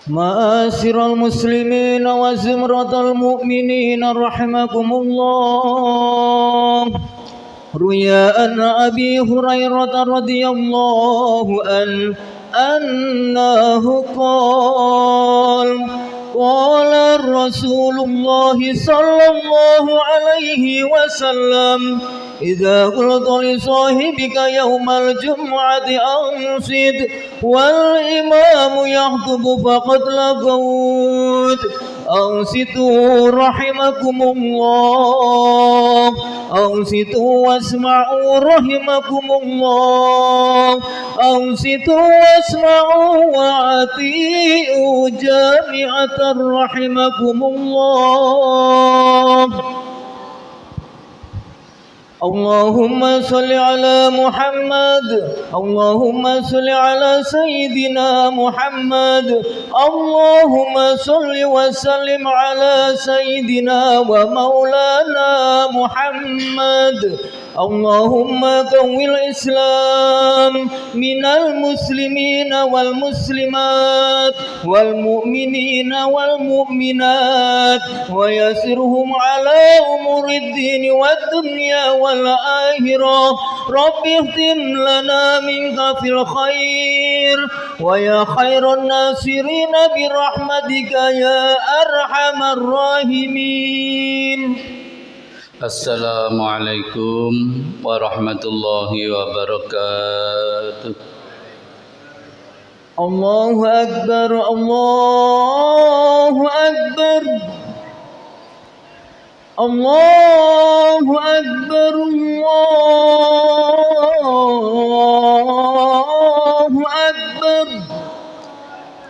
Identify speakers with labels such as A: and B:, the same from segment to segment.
A: معاشر المسلمين وزمرة المؤمنين رحمكم الله. روي أن أبي هريرة رضي الله عنه أنه قال رسول الله صلى الله عليه وسلم: إذا قلت لصاحبك يوم الجمعة أنصت والإمام يخطب فقد لغوت. أنصتوا رحمكم الله، أنصتوا واسمعوا رحمكم الله، أنصتوا واسمعوا وأطيعوا جامعة رحمكم الله. اللهم صل على محمد، اللهم صل على سيدنا محمد، اللهم صل وسلم على سيدنا ومولانا محمد. اللهم قوي الإسلام من المسلمين والمسلمات والمؤمنين والمؤمنات ويسرهم على أمور الدين والدنيا والآخرة. رب اختم لنا منك في الخير ويا خير الناصرين برحمتك يا أرحم الراحمين.
B: Assalamualaikum warahmatullahi wabarakatuh.
A: Allahu Akbar, Allahu Akbar, Allahu Akbar, Allahu Akbar.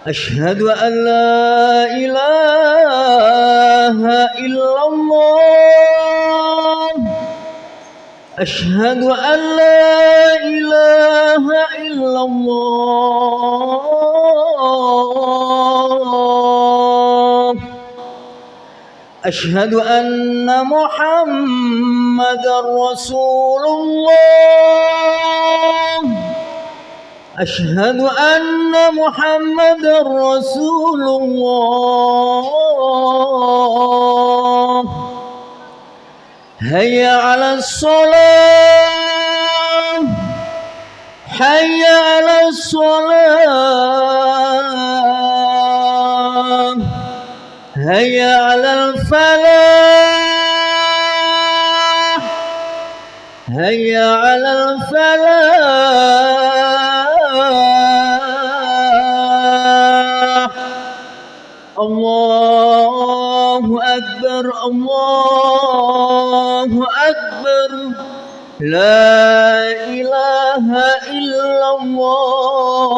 A: Asyhadu an la ilaha illallah, أشهد أن لا إله إلا الله، أشهد أن محمدا رسول الله، أشهد أن محمدا رسول الله. هيا على الصلاة، هيا على الصلاة، هيا على الفلاح، هيا على الفلاح. الله أكبر، الله أكبر، لا إله إلا الله.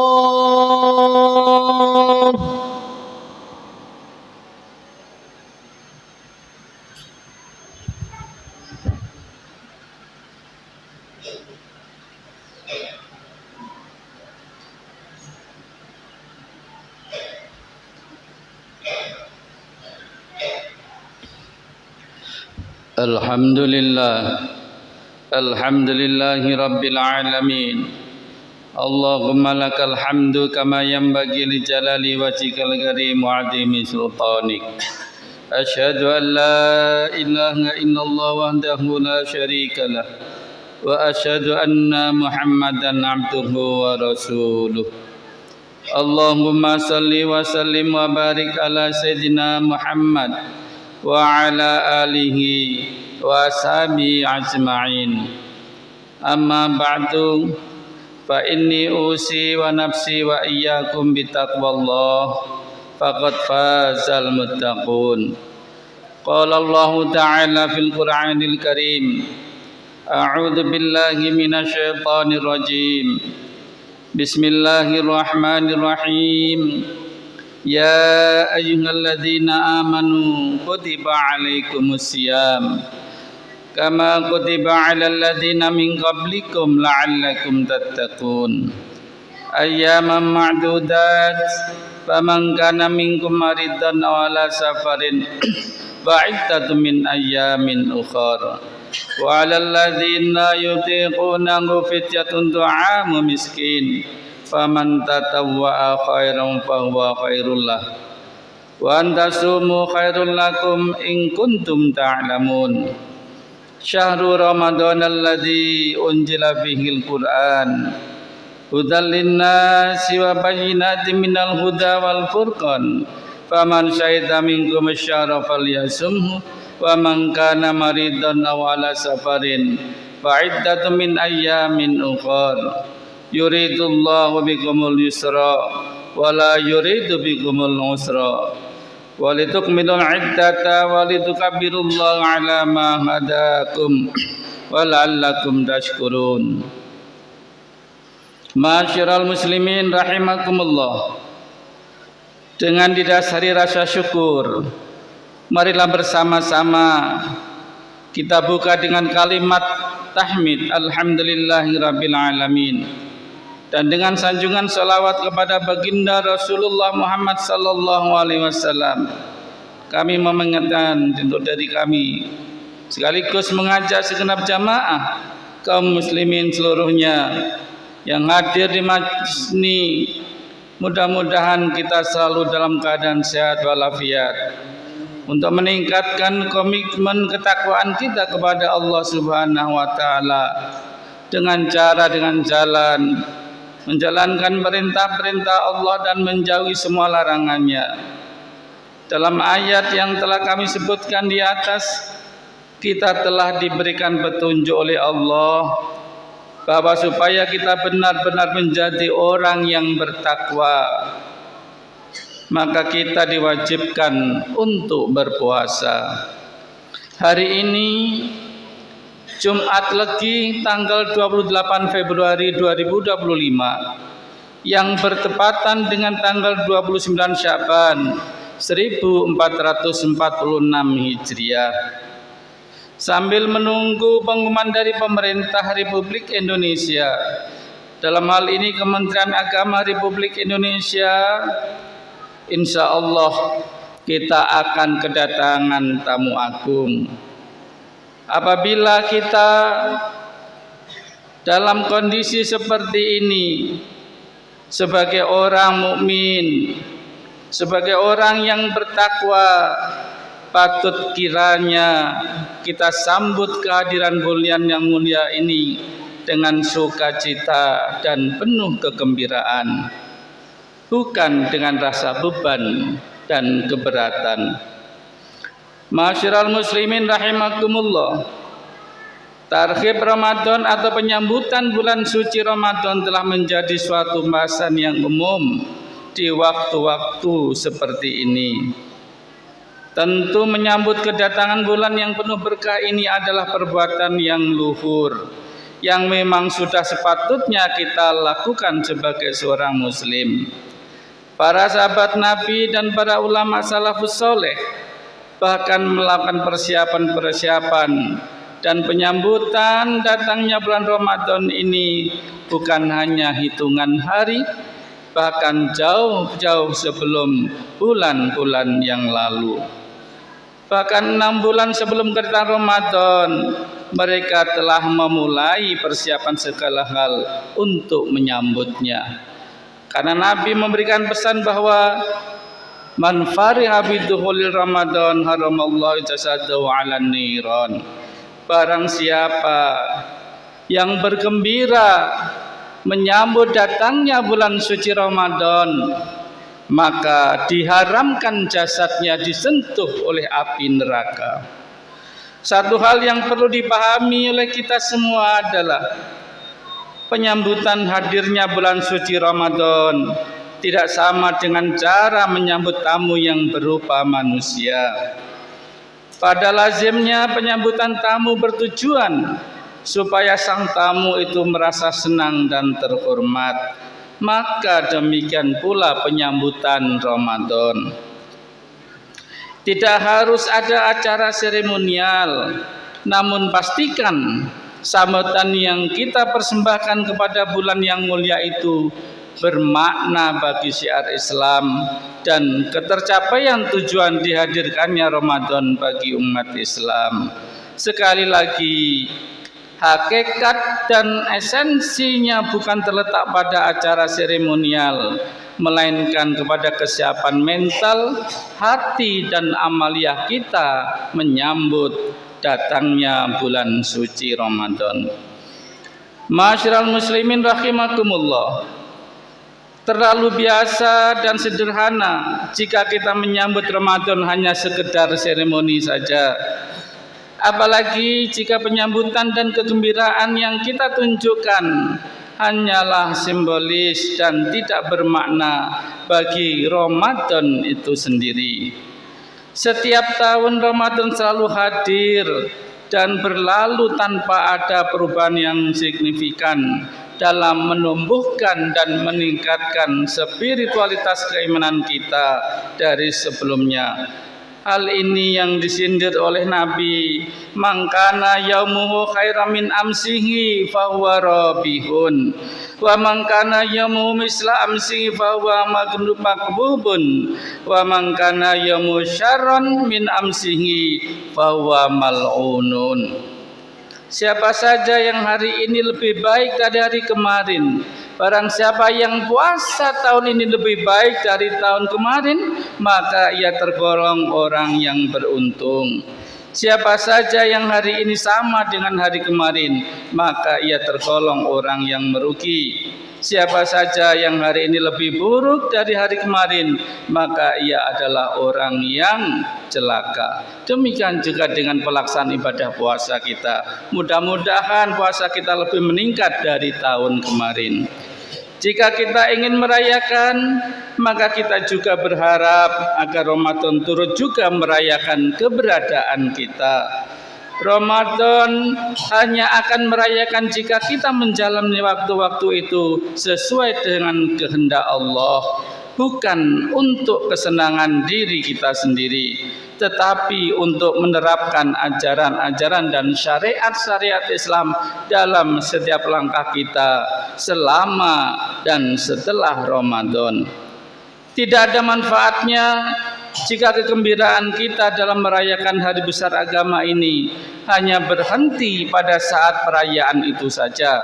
B: Alhamdulillahi Rabbil Alamin. Allahumma lakal hamdu kama yanbaghi li jalali wajhikal karim wa 'azimi sultanik. Asyhadu an la ilaha illallah wahdahu la syarika lah wa asyhadu anna Muhammadan 'abduhu wa rasuluh. Allahumma salli wa sallim wa barik ala sayyidina Muhammad wa ala alihi wa ashabi ajma'in. Amma ba'du, fa inni usi wa nafsi wa iyyakum bitaqwallah, faqad fazal muttaqun. Qala Allah ta'ala fil Qur'anil Karim, a'udzu billahi minasy syaithanir rajim. Bismillahirrahmanirrahim. Ya ayyuhalladzina amanu kutiba alaikumus syiyam kama kutiba alal ladzina min qablikum la'allakum tattaqun. Ayyaman ma'dudat, faman kana minkum maridan aw ala safarin fa'iddatun min ayyamin ukhra. Wa 'alal ladzina yutiqunahu fidyatun ta'amu miskin faman tatawwa'a khairan fahuwa khairul lah wa antasumu khairul lakum in kuntum ta'lamun. Syahrul Ramadan alladzi unzila fihil Qur'an hudan linnasi wa bayyinatin minal huda wal furqan faman syahida minkum asyhara falyasumhu wa man kana maridan aw ala safarin fa iddatun min ayyamin ukhra yuridullahu bikumul yusra wa la yuridu bikumul usra walitukmilul iddata walitukabbirullaha ala ma hadakum wa la'allakum tashkurun. Ma'asyiral muslimin rahimakumullah, dengan didasari rasa syukur, marilah bersama-sama kita buka dengan kalimat tahmid alhamdulillahirabbil alamin, dan dengan sanjungan salawat kepada baginda Rasulullah Muhammad sallallahu alaihi wasallam. Kami memengingatkan untuk dari kami sekaligus mengajak segenap jamaah kaum muslimin seluruhnya yang hadir di majlis ini, mudah-mudahan kita selalu dalam keadaan sehat walafiat untuk meningkatkan komitmen ketakwaan kita kepada Allah Subhanahu wa taala dengan jalan menjalankan perintah-perintah Allah dan menjauhi semua larangannya. Dalam ayat yang telah kami sebutkan di atas, kita telah diberikan petunjuk oleh Allah bahwa supaya kita benar-benar menjadi orang yang bertakwa, maka kita diwajibkan untuk berpuasa. Hari ini Jumat Legi tanggal 28 Februari 2025 yang bertepatan dengan tanggal 29 Sya'ban 1446 Hijriah. Sambil menunggu pengumuman dari pemerintah Republik Indonesia, dalam hal ini Kementerian Agama Republik Indonesia, insya Allah kita akan kedatangan tamu agung. Apabila kita dalam kondisi seperti ini, sebagai orang mukmin, sebagai orang yang bertakwa, patut kiranya kita sambut kehadiran bulan yang mulia ini dengan sukacita dan penuh kegembiraan, bukan dengan rasa beban dan keberatan. Ma'asyiral muslimin rahimakumullah, targhib Ramadan atau penyambutan bulan suci Ramadan telah menjadi suatu pembahasan yang umum di waktu-waktu seperti ini. Tentu menyambut kedatangan bulan yang penuh berkah ini adalah perbuatan yang luhur, yang memang sudah sepatutnya kita lakukan sebagai seorang muslim. Para sahabat Nabi dan para ulama salafus soleh bahkan melakukan persiapan-persiapan dan penyambutan datangnya bulan Ramadan ini bukan hanya hitungan hari, bahkan jauh-jauh sebelum bulan-bulan yang lalu. Bahkan 6 bulan sebelum kedatangan Ramadan, mereka telah memulai persiapan segala hal untuk menyambutnya. Karena Nabi memberikan pesan bahwa man fariha bidukhulil Ramadan haramallahu jasadahu 'alan niran. Barang siapa yang bergembira menyambut datangnya bulan suci Ramadan, maka diharamkan jasadnya disentuh oleh api neraka. Satu hal yang perlu dipahami oleh kita semua adalah penyambutan hadirnya bulan suci Ramadan tidak sama dengan cara menyambut tamu yang berupa manusia. Pada lazimnya penyambutan tamu bertujuan supaya sang tamu itu merasa senang dan terhormat. Maka demikian pula penyambutan Ramadan. Tidak harus ada acara seremonial, namun pastikan sambutan yang kita persembahkan kepada bulan yang mulia itu bermakna bagi syiar Islam dan ketercapaian tujuan dihadirkannya Ramadan bagi umat Islam. Sekali lagi, Hakikat dan esensinya bukan terletak pada acara seremonial, melainkan kepada kesiapan mental, hati dan amaliyah kita menyambut datangnya bulan suci Ramadan. Ma'asyiral muslimin rahimakumullah. Terlalu biasa dan sederhana jika kita menyambut Ramadan hanya sekedar seremoni saja. Apalagi jika penyambutan dan kegembiraan yang kita tunjukkan hanyalah simbolis dan tidak bermakna bagi Ramadan itu sendiri. Setiap tahun Ramadan selalu hadir dan berlalu tanpa ada perubahan yang signifikan dalam menumbuhkan dan meningkatkan spiritualitas keimanan kita dari sebelumnya. Hal ini yang disindir oleh Nabi, mangkana yaumuhu khairan min amsihi fahuwa rabihun wa mangkana yaumuhu misla amsihi fahuwa makbubun wa mangkana yaumuhu syarran min amsihi fahuwa mal'unun. Siapa saja yang hari ini lebih baik dari hari kemarin, barang siapa yang puasa tahun ini lebih baik dari tahun kemarin, maka ia tergolong orang yang beruntung. Siapa saja yang hari ini sama dengan hari kemarin, maka ia tergolong orang yang merugi. Siapa saja yang hari ini lebih buruk dari hari kemarin, maka ia adalah orang yang celaka. Demikian juga dengan pelaksanaan ibadah puasa kita. Mudah-mudahan puasa kita lebih meningkat dari tahun kemarin. Jika kita ingin merayakan, maka kita juga berharap agar Ramadan turut juga merayakan keberadaan kita. Ramadan hanya akan merayakan jika kita menjalani waktu-waktu itu sesuai dengan kehendak Allah, bukan untuk kesenangan diri kita sendiri, tetapi untuk menerapkan ajaran-ajaran dan syariat-syariat Islam dalam setiap langkah kita selama dan setelah Ramadan. Tidak ada manfaatnya jika kegembiraan kita dalam merayakan hari besar agama ini hanya berhenti pada saat perayaan itu saja,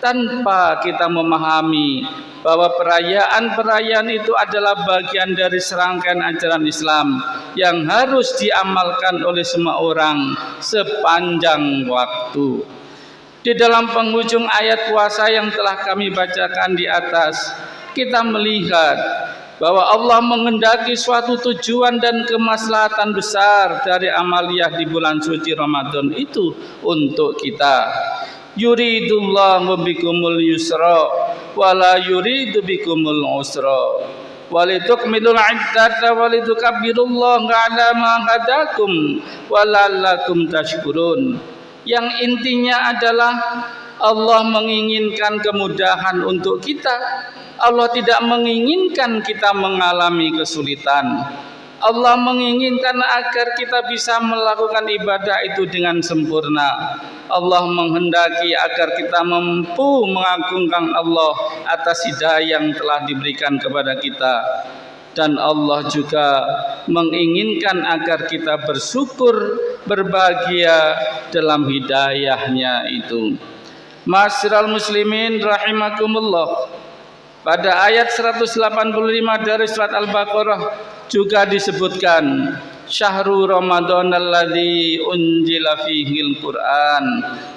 B: tanpa kita memahami bahwa perayaan-perayaan itu adalah bagian dari serangkaian ajaran Islam yang harus diamalkan oleh semua orang sepanjang waktu. Di dalam penghujung ayat puasa yang telah kami bacakan di atas, kita melihat bahwa Allah menghendaki suatu tujuan dan kemaslahatan besar dari amaliyah di bulan suci Ramadan itu untuk kita. Yuridullahu bikumul yusra wala yuridu bikumul usra walitukmilul iddata walitukabbirullaha ala ma hadakum wala'allakum tashkurun. Yang intinya adalah Allah menginginkan kemudahan untuk kita. Allah tidak menginginkan kita mengalami kesulitan. Allah menginginkan agar kita bisa melakukan ibadah itu dengan sempurna. Allah menghendaki agar kita mampu mengagungkan Allah atas hidayah yang telah diberikan kepada kita. Dan Allah juga menginginkan agar kita bersyukur, berbahagia dalam hidayahnya itu. Ma'asyiral muslimin rahimakumullah. Pada ayat 185 dari surat Al-Baqarah juga disebutkan Syahrul Ramadan alladzi unzila fihil Qur'an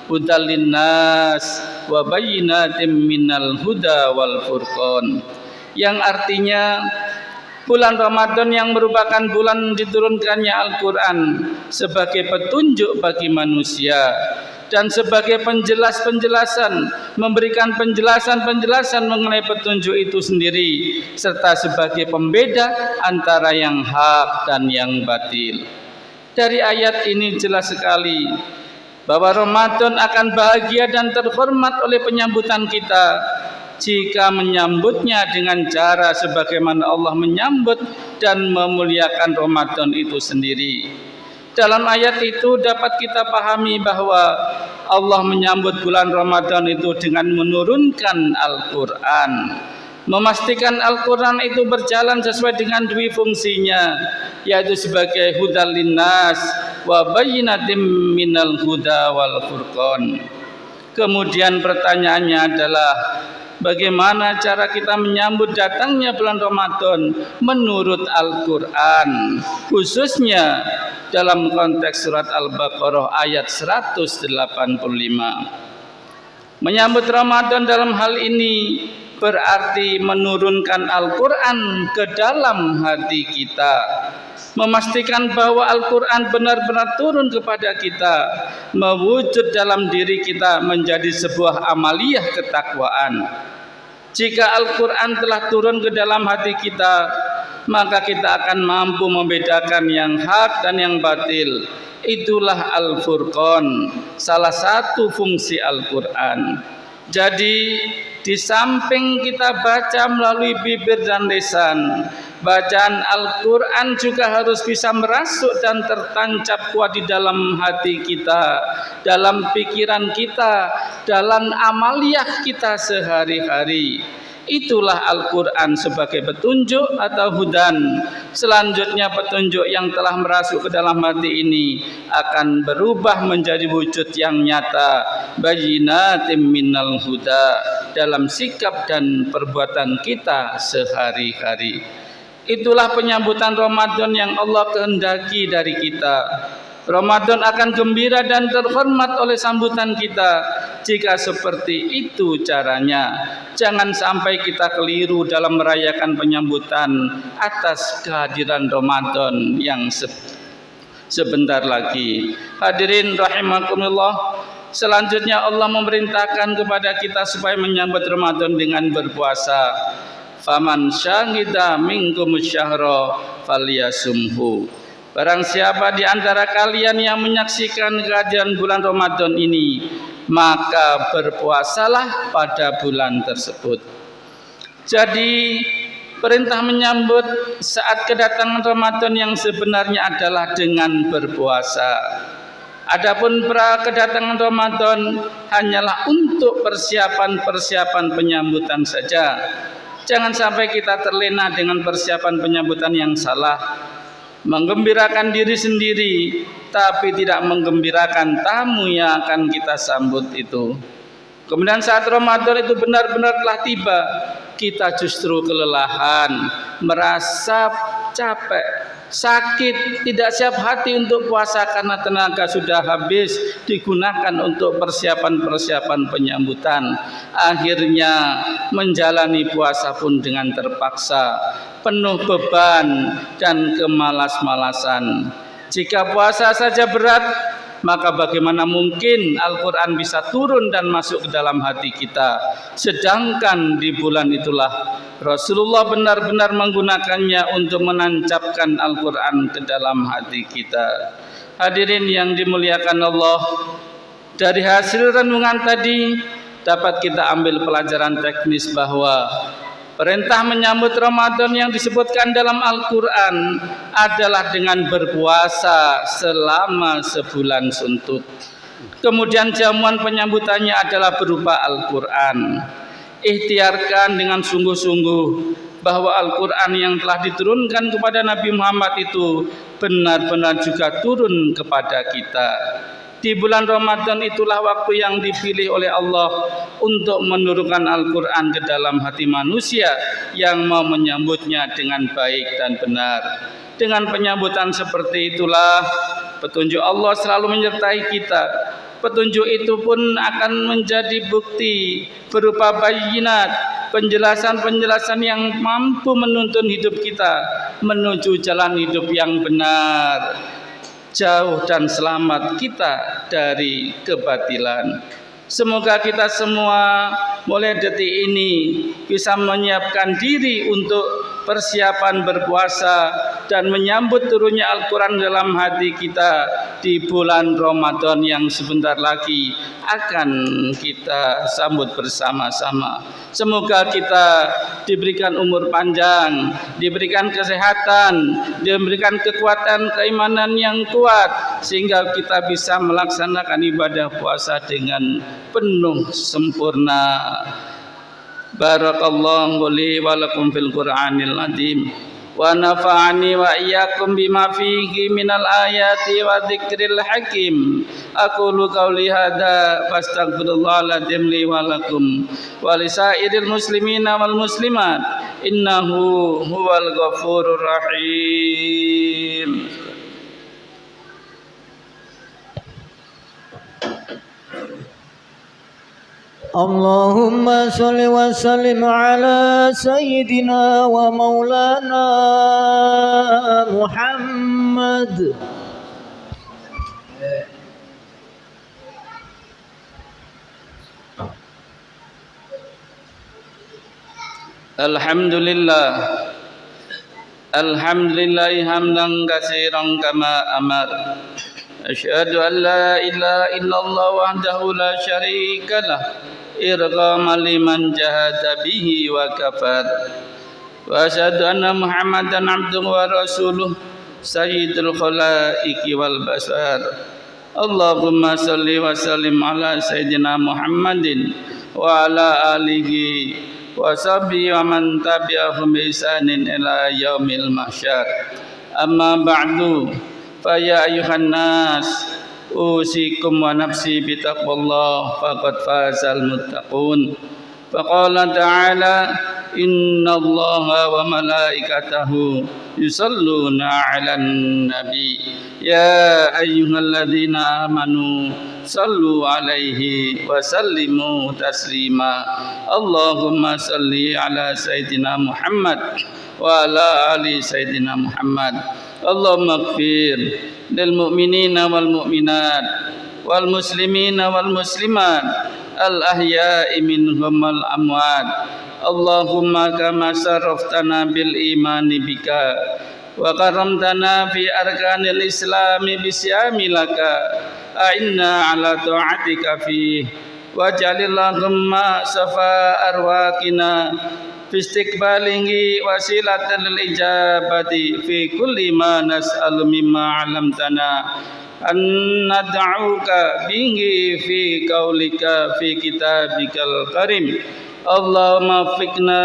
B: hudal linnas wa bayyinatin minal huda wal furqan, yang artinya bulan Ramadan yang merupakan bulan diturunkannya Al-Quran sebagai petunjuk bagi manusia dan sebagai penjelasan, memberikan penjelasan mengenai petunjuk itu sendiri, serta sebagai pembeda antara yang hak dan yang batil. Dari ayat ini jelas sekali bahwa Ramadan akan bahagia dan terhormat oleh penyambutan kita jika menyambutnya dengan cara sebagaimana Allah menyambut dan memuliakan Ramadan itu sendiri. Dalam ayat itu dapat kita pahami bahwa Allah menyambut bulan Ramadan itu dengan menurunkan Al-Quran, memastikan Al-Quran itu berjalan sesuai dengan dua fungsinya, yaitu sebagai hudal linnas wa bayyinatin minal huda wal furqan, Kemudian pertanyaannya adalah bagaimana cara kita menyambut datangnya bulan Ramadan menurut Al-Quran, khususnya dalam konteks surat Al-Baqarah ayat 185. Menyambut Ramadan dalam hal ini berarti menurunkan Al-Quran ke dalam hati kita, memastikan bahwa Al-Quran benar-benar turun kepada kita, mewujud dalam diri kita menjadi sebuah amaliyah ketakwaan. Jika Al-Quran telah turun ke dalam hati kita, maka kita akan mampu membedakan yang hak dan yang batil. Itulah Al-Furqan, salah satu fungsi Al-Quran. Jadi di samping kita baca melalui bibir dan lisan, bacaan Al-Quran juga harus bisa merasuk dan tertancap kuat di dalam hati kita, dalam pikiran kita, dalam amaliyah kita sehari-hari. Itulah Al-Quran sebagai petunjuk atau hudan. Selanjutnya petunjuk yang telah merasuk ke dalam hati ini akan berubah menjadi wujud yang nyata, bayyinatim minal huda, dalam sikap dan perbuatan kita sehari-hari. Itulah penyambutan Ramadan yang Allah kehendaki dari kita. Ramadan akan gembira dan terhormat oleh sambutan kita jika seperti itu caranya. Jangan sampai kita keliru dalam merayakan penyambutan atas kehadiran Ramadan yang sebentar lagi. Hadirin rahimakumullah, selanjutnya Allah memerintahkan kepada kita supaya menyambut Ramadan dengan berpuasa. Faman syahida minkum syahra falyasumhu. Barang siapa di antara kalian yang menyaksikan kehadiran bulan Ramadan ini, maka berpuasalah pada bulan tersebut. Jadi perintah menyambut saat kedatangan Ramadan yang sebenarnya adalah dengan berpuasa. Adapun kedatangan Ramadan hanyalah untuk persiapan-persiapan penyambutan saja. Jangan sampai kita terlena dengan persiapan penyambutan yang salah, menggembirakan diri sendiri tapi tidak menggembirakan tamu yang akan kita sambut itu. Kemudian saat Ramadan itu benar-benar telah tiba, kita justru kelelahan, merasa capek, sakit, tidak siap hati untuk puasa karena tenaga sudah habis digunakan untuk persiapan-persiapan penyambutan. Akhirnya menjalani puasa pun dengan terpaksa, penuh beban dan kemalas-malasan. Jika puasa saja berat, maka bagaimana mungkin Al-Quran bisa turun dan masuk ke dalam hati kita? Sedangkan di bulan itulah Rasulullah benar-benar menggunakannya untuk menancapkan Al-Quran ke dalam hati kita. Hadirin yang dimuliakan Allah, dari hasil renungan tadi dapat kita ambil pelajaran teknis bahwa perintah menyambut Ramadan yang disebutkan dalam Al-Quran adalah dengan berpuasa selama sebulan suntuk. Kemudian jamuan penyambutannya adalah berupa Al-Quran. Ikhtiarkan dengan sungguh-sungguh bahwa Al-Quran yang telah diturunkan kepada Nabi Muhammad itu benar-benar juga turun kepada kita. Di bulan Ramadan itulah waktu yang dipilih oleh Allah untuk menurunkan Al-Quran ke dalam hati manusia yang mau menyambutnya dengan baik dan benar. Dengan penyambutan seperti itulah petunjuk Allah selalu menyertai kita. Petunjuk itu pun akan menjadi bukti berupa bayyinat, penjelasan-penjelasan yang mampu menuntun hidup kita menuju jalan hidup yang benar, jauh dan selamat kita dari kebatilan. Semoga kita semua mulai detik ini bisa menyiapkan diri untuk persiapan berpuasa dan menyambut turunnya Al-Quran dalam hati kita di bulan Ramadan yang sebentar lagi akan kita sambut bersama-sama. Semoga kita diberikan umur panjang, diberikan kesehatan, diberikan kekuatan keimanan yang kuat sehingga kita bisa melaksanakan ibadah puasa dengan penuh sempurna. Barakallahu li wa lakum fil Qur'anil azim wa nafa'ani wa iyyakum bima fihi minal ayati wa dzikril hakim. Aqulu qawli hadza fastaghfirullahal ladzim li wa lakum wa lisairil muslimina wal muslimat innahu huwal ghafurur rahim.
A: اللهم صل وسلم على سيدنا ومولانا محمد.
B: Alhamdulillah hamdan katsiran kama amar. Asyhadu an la ilaha illallah wahdahu la syarika lah irghama liman jahada bihi wa kafar. Wa asyhadu anna Muhammadan abduhu wa rasuluh sayyidul khalaiqi wal basar. Allahumma salli wa sallim ala sayyidina Muhammadin wa ala alihi wa sahbihi wa man tabi'ahum bi ihsanin ila yaumil mahsyar. Amma ba'du, fa ya ayuhan nas usikum wa nafsi bi taqwallah faqad fazal muttaqun. Faqala ta'ala innallaha wa malaikatahu yusalluna 'alan nabi ya ayyuhalladzina amanu sallu 'alaihi wa sallimu taslima. Allahumma salli ala sayyidina Muhammad wa ala ali sayyidina Muhammad. Allahumma ighfir lil mu'minina wal mu'minat wal muslimina wal muslimat al ahya'i minhum wal amwat. Allahumma kama syaraftana bil imani bika wa karamtana fi arkanil islami bisyami laka a'inna ala ta'atika fi waj'alillahumma safa arwaqina fi istiqbalihi wasilatan lil ijabati fi kulli ma nas'alu mimma 'allamtana an nad'uka bihi fi qaulika fi kitabikal karim. Allahumma fikna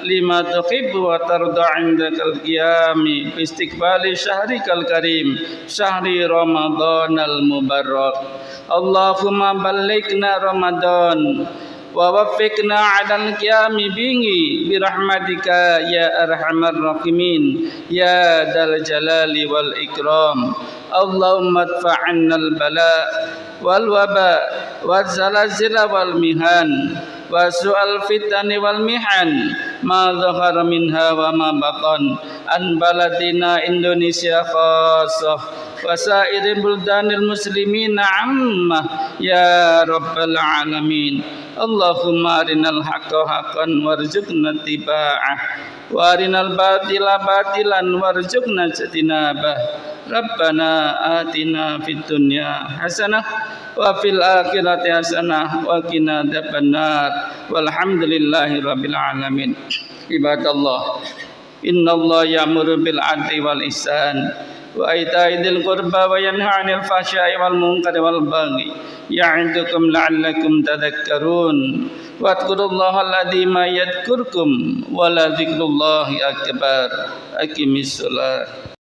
B: lima tuhibbu wa tarda 'indakal qiyami fi istiqbali syahrikal karim syahri ramadhanal mubarak. Allahumma ballighna ramadan wa waffiqna 'alal qiyami bihi bi rahmatika ya arhamar rahimin ya dzal jalali wal ikram. Allahumma adfa'annal bala wal waba waz zalazila wal mihan wa su'al fitani wal mihan ma dhahara minha wa ma batan an baladina Indonesia khassah wa sairil buldanil muslimina amma ya rabbal alamin. Allahumma arinal haqqa haqqan warzuqna ittiba'ah wa arinal batila batilan warzuqna ijtinabah. Rabbana atina fid dunya hasanah wa fil akhirati hasanah wa qina adzabannar. Walhamdulillahi rabbil alamin. Ibadallah, innallaha ya'muru bil 'adli wal ihsan wa ita'i dzil qurba wa yanha 'anil fahsya'i wal munkari wal baghi ya'idukum la'allakum tadhakkarun. Wadhkurullaha alladzi ma yadhkurkum wa la dzikrullahi akbar. Aqimis shalah.